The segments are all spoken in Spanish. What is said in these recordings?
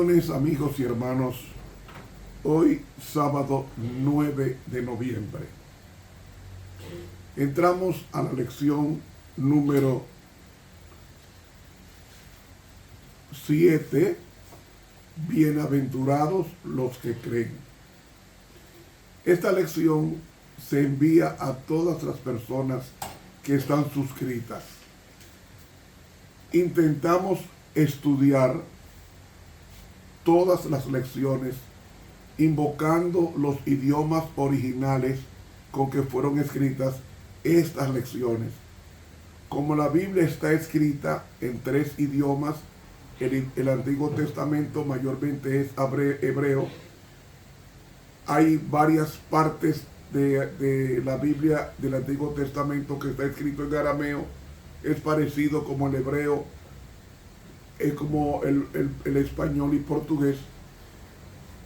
Bendiciones, amigos y hermanos. Hoy, sábado 9 de noviembre, entramos a la lección número 7, bienaventurados los que creen. Esta lección se envía a todas las personas que están suscritas. Intentamos estudiar todas las lecciones invocando los idiomas originales con que fueron escritas estas lecciones. Como la Biblia está escrita en 3 idiomas, el Antiguo Testamento mayormente es hebreo, hay varias partes de la Biblia del Antiguo Testamento que está escrito en arameo, es parecido como el hebreo, es como el español y portugués,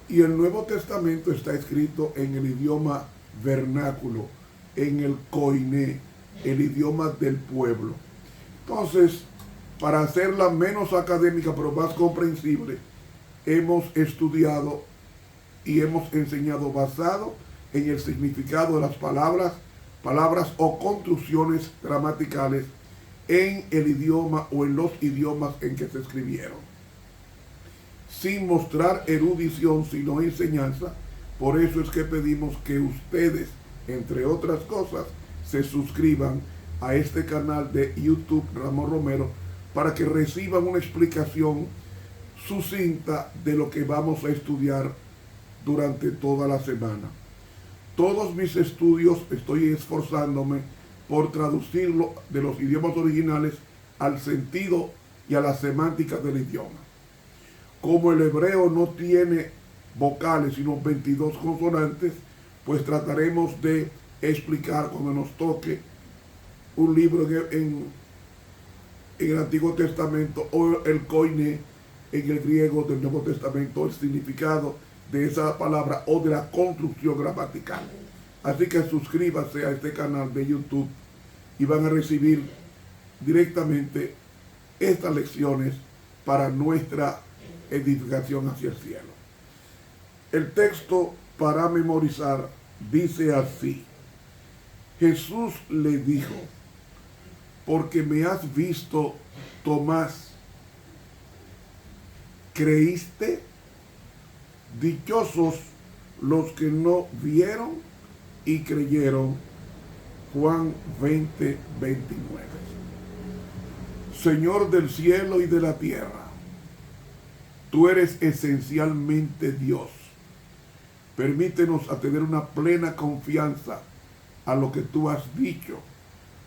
y el Nuevo Testamento está escrito en el idioma vernáculo, en el koiné, el idioma del pueblo. Entonces, para hacerla menos académica pero más comprensible, hemos estudiado y hemos enseñado basado en el significado de las palabras o construcciones gramaticales en el idioma o en los idiomas en que se escribieron, sin mostrar erudición, sino enseñanza. Por eso es que pedimos que ustedes, entre otras cosas, se suscriban a este canal de YouTube Ramón Romero para que reciban una explicación sucinta de lo que vamos a estudiar durante toda la semana. Todos mis estudios estoy esforzándome por traducirlo de los idiomas originales al sentido y a la semántica del idioma. Como el hebreo no tiene vocales sino 22 consonantes, pues trataremos de explicar cuando nos toque un libro en el Antiguo Testamento o el koiné en el griego del Nuevo Testamento, el significado de esa palabra o de la construcción gramatical. Así que suscríbase a este canal de YouTube y van a recibir directamente estas lecciones para nuestra edificación hacia el cielo. El texto para memorizar dice así: Jesús le dijo: porque me has visto, Tomás, ¿creíste? Dichosos los que no vieron y creyeron. Juan 20, 29. Señor del cielo y de la tierra, tú eres esencialmente Dios. Permítenos a tener una plena confianza a lo que tú has dicho,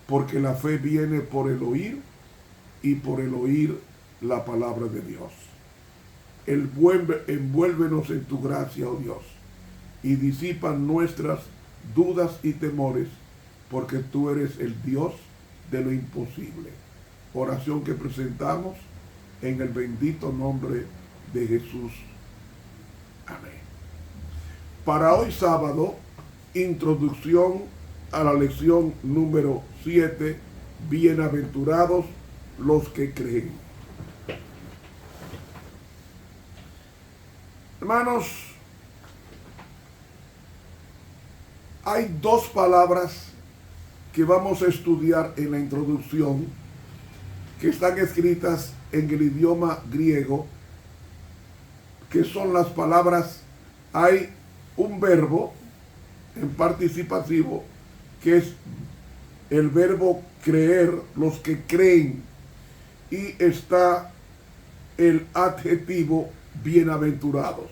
porque la fe viene por el oír y por el oír la palabra de Dios. Envuélvenos en tu gracia, oh Dios, y disipa nuestras dudas y temores, porque tú eres el Dios de lo imposible. Oración que presentamos en el bendito nombre de Jesús. Amén. Para hoy sábado, introducción a la lección número 7, bienaventurados los que creen. Hermanos, hay 2 palabras que vamos a estudiar en la introducción, que están escritas en el idioma griego, que son las palabras, hay un verbo en participativo, que es el verbo creer, los que creen, y está el adjetivo bienaventurados.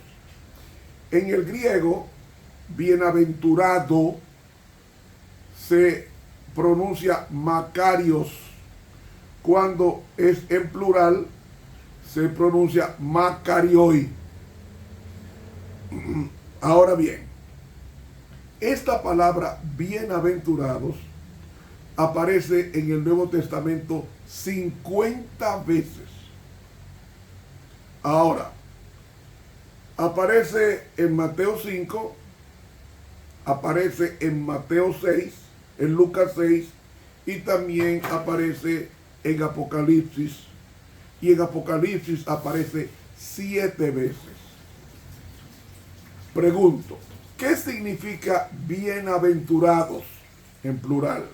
En el griego, bienaventurado se pronuncia makarios. Cuando es en plural, se pronuncia makarioi. Ahora bien, esta palabra bienaventurados aparece en el Nuevo Testamento 50 veces. Ahora, aparece en Mateo 5, aparece en Mateo 6, en Lucas 6, y también aparece en Apocalipsis, y en Apocalipsis aparece 7 veces. Pregunto, ¿qué significa bienaventurados en plural?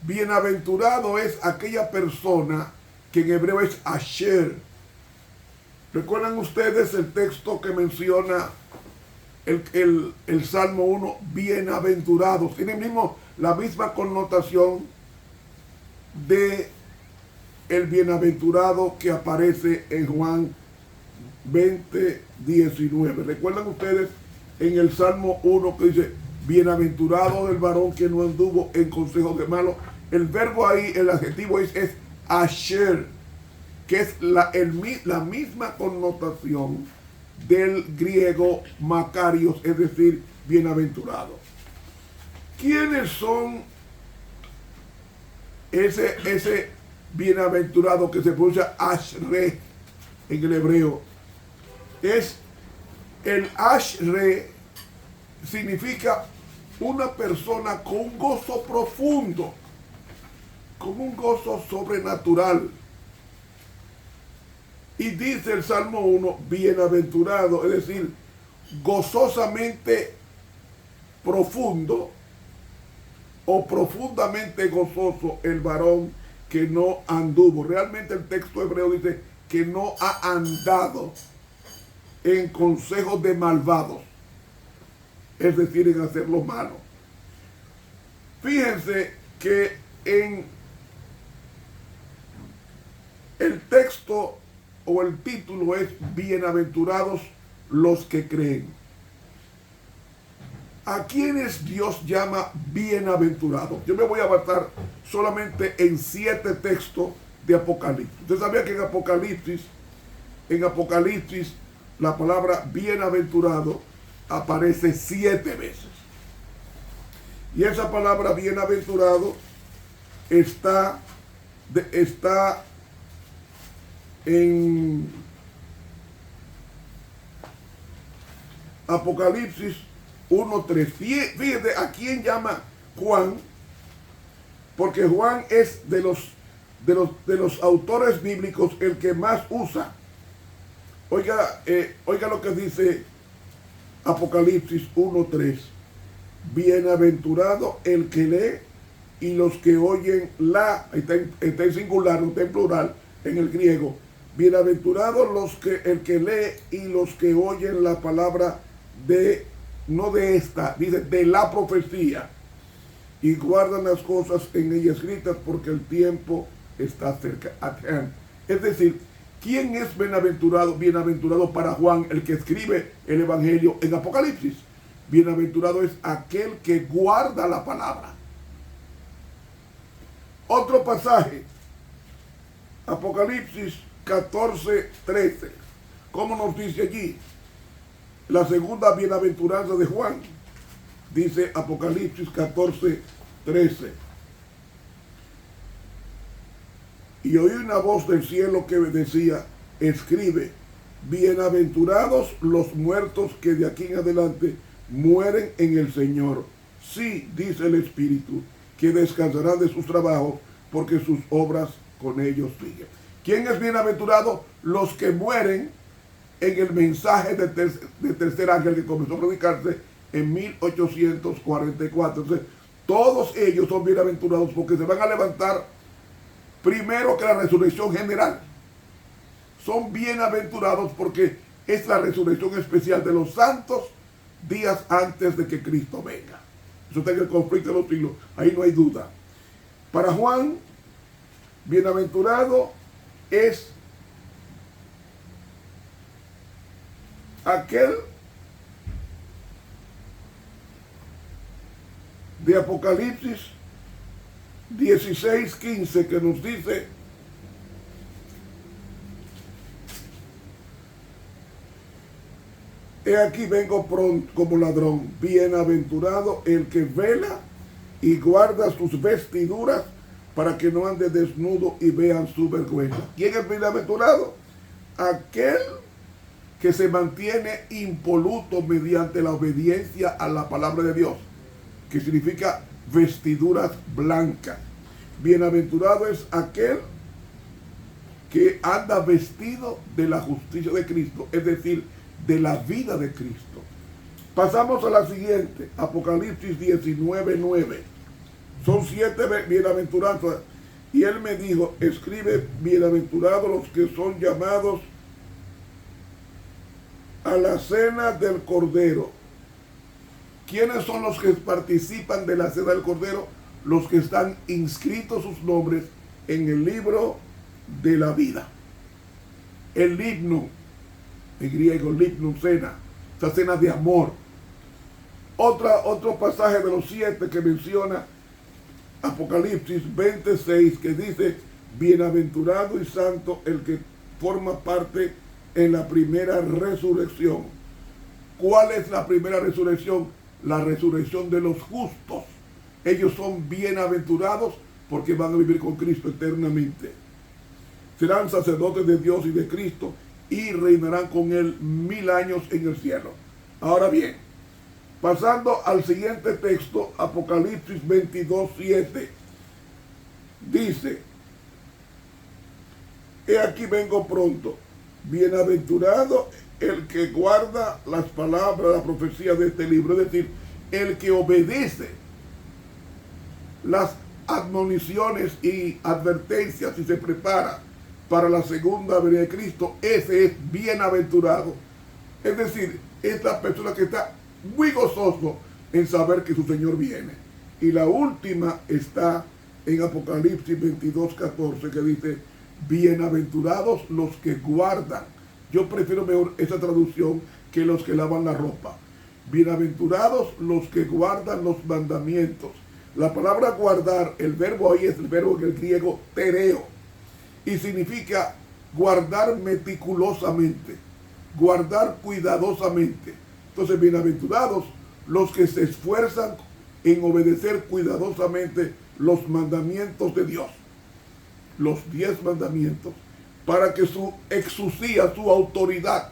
Bienaventurado es aquella persona que en hebreo es asher. ¿Recuerdan ustedes el texto que menciona el Salmo 1? Bienaventurados. Tiene la misma connotación de el bienaventurado que aparece en Juan 20:19. ¿Recuerdan ustedes en el Salmo 1 que dice, bienaventurado del varón que no anduvo en consejos de malos? El verbo ahí, el adjetivo es asher, que es la misma connotación del griego makarios, es decir, bienaventurado. ¿Quiénes son ese bienaventurado que se pronuncia ashre en el hebreo? Es el ashre, significa una persona con un gozo profundo, con un gozo sobrenatural. Y dice el Salmo 1, bienaventurado, es decir, gozosamente profundo o profundamente gozoso el varón que no anduvo. Realmente el texto hebreo dice que no ha andado en consejos de malvados, es decir, en hacer lo malo. Fíjense que en el texto o el título es bienaventurados los que creen. ¿A quiénes Dios llama bienaventurados? Yo me voy a basar solamente en 7 textos de Apocalipsis. Usted sabía que en Apocalipsis la palabra bienaventurado aparece 7 veces. Y esa palabra bienaventurado está en Apocalipsis 1:3. Fíjate a quién llama Juan, porque Juan es de los autores bíblicos el que más usa. Oiga lo que dice Apocalipsis 1:3. Bienaventurado el que lee y los que oyen está en singular, no está en plural en el griego. Bienaventurados el que lee y los que oyen la palabra no de esta, dice de la profecía, y guardan las cosas en ella escritas, porque el tiempo está cerca. Es decir, ¿quién es bienaventurado? Bienaventurado para Juan, el que escribe el Evangelio en Apocalipsis. Bienaventurado es aquel que guarda la palabra. Otro pasaje, Apocalipsis 14:13. ¿Cómo nos dice allí? La segunda bienaventuranza de Juan. Dice Apocalipsis 14:13. Y oí una voz del cielo que decía, escribe, bienaventurados los muertos que de aquí en adelante mueren en el Señor. Sí, dice el Espíritu, que descansarán de sus trabajos, porque sus obras con ellos siguen. ¿Quién es bienaventurado? Los que mueren en el mensaje de tercer ángel que comenzó a predicarse en 1844. Entonces, todos ellos son bienaventurados porque se van a levantar primero que la resurrección general. Son bienaventurados porque es la resurrección especial de los santos días antes de que Cristo venga. Eso está en el conflicto de los siglos, ahí no hay duda. Para Juan, bienaventurado es aquel de Apocalipsis 16:15 que nos dice, he aquí vengo pronto como ladrón, bienaventurado el que vela y guarda sus vestiduras para que no ande desnudo y vean su vergüenza. ¿Quién es bienaventurado? Aquel que se mantiene impoluto mediante la obediencia a la palabra de Dios, que significa vestiduras blancas. Bienaventurado es aquel que anda vestido de la justicia de Cristo, es decir, de la vida de Cristo. Pasamos a la siguiente, Apocalipsis 19:9. Son 7 bienaventuranzas. Y él me dijo, escribe, bienaventurados los que son llamados a la cena del Cordero. ¿Quiénes son los que participan de la cena del Cordero? Los que están inscritos sus nombres en el libro de la vida. El himno, en griego, himno, cena, esa cena de amor. Otro pasaje de los 7 que menciona Apocalipsis 26, que dice, bienaventurado y santo el que forma parte en la primera resurrección. ¿Cuál es la primera resurrección? La resurrección de los justos. Ellos son bienaventurados porque van a vivir con Cristo eternamente. Serán sacerdotes de Dios y de Cristo y reinarán con Él 1000 años en el cielo. Ahora bien, pasando al siguiente texto, Apocalipsis 22:7, dice, he aquí vengo pronto, bienaventurado el que guarda las palabras, la profecía de este libro, es decir, el que obedece las admoniciones y advertencias y se prepara para la segunda venida de Cristo, ese es bienaventurado. Es decir, es la persona que está muy gozoso en saber que su Señor viene. Y la última está en Apocalipsis 22:14, que dice, bienaventurados los que guardan. Yo prefiero mejor esa traducción que los que lavan la ropa. Bienaventurados los que guardan los mandamientos. La palabra guardar, el verbo ahí es el verbo en el griego tereo, y significa guardar meticulosamente, guardar cuidadosamente. Entonces, bienaventurados los que se esfuerzan en obedecer cuidadosamente los mandamientos de Dios, los 10 mandamientos, para que su exusía, su autoridad,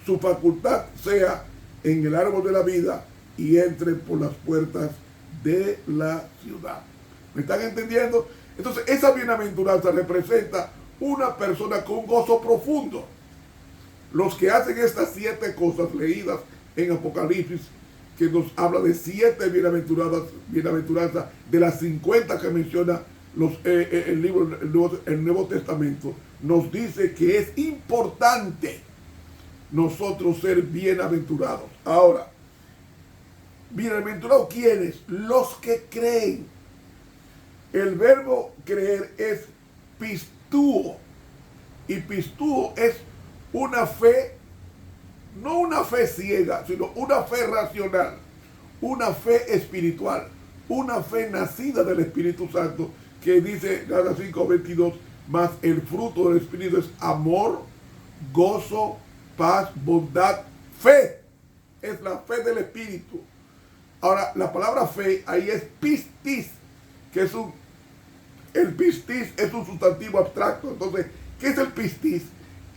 su facultad sea en el árbol de la vida y entren por las puertas de la ciudad. ¿Me están entendiendo? Entonces, esa bienaventuranza representa una persona con un gozo profundo. Los que hacen estas 7 cosas leídas en Apocalipsis, que nos habla de 7 bienaventuranzas de las 50 que menciona el Nuevo Testamento, nos dice que es importante nosotros ser bienaventurados. Ahora, bienaventurados, ¿quiénes? Los que creen. El verbo creer es pistúo, y pistúo es una fe, no una fe ciega, sino una fe racional, una fe espiritual, una fe nacida del Espíritu Santo, que dice Gálatas 5:22, más el fruto del Espíritu es amor, gozo, paz, bondad, fe. Es la fe del Espíritu. Ahora, la palabra fe ahí es pistis, que es el pistis es un sustantivo abstracto. Entonces, ¿qué es el pistis?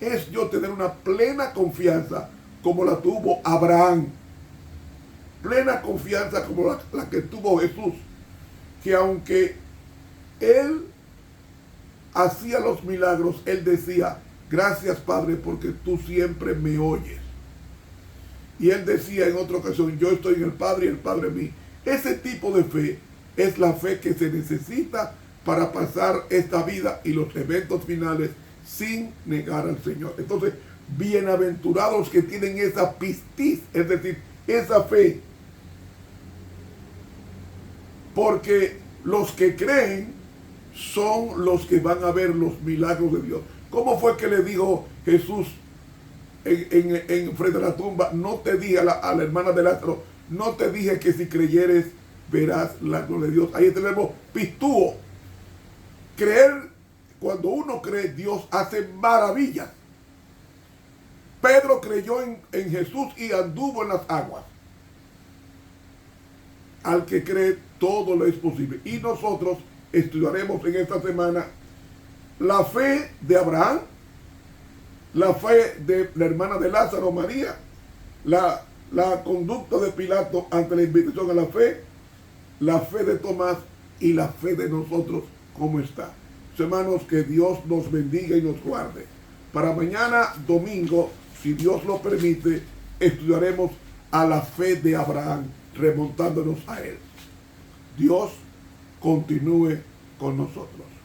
Es yo tener una plena confianza como la tuvo Abraham. Plena confianza como la que tuvo Jesús. Que aunque él hacía los milagros, él decía, gracias Padre porque tú siempre me oyes. Y él decía en otra ocasión, yo estoy en el Padre y el Padre en mí. Ese tipo de fe es la fe que se necesita para pasar esta vida y los eventos finales sin negar al Señor. Entonces, bienaventurados que tienen esa pistis, es decir, esa fe. Porque los que creen son los que van a ver los milagros de Dios. ¿Cómo fue que le dijo Jesús en frente a la tumba? No te dije a la hermana de Lázaro, no te dije que si creyeres verás la gloria de Dios. Ahí tenemos pistúo. Creer, cuando uno cree, Dios hace maravillas. Pedro creyó en Jesús y anduvo en las aguas. Al que cree, todo lo es posible. Y nosotros estudiaremos en esta semana la fe de Abraham, la fe de la hermana de Lázaro, María, la conducta de Pilato ante la invitación a la fe de Tomás y la fe de nosotros, ¿cómo está? Hermanos, que Dios nos bendiga y nos guarde. Para mañana domingo, si Dios lo permite, estudiaremos a la fe de Abraham, remontándonos a él. Dios continúe con nosotros.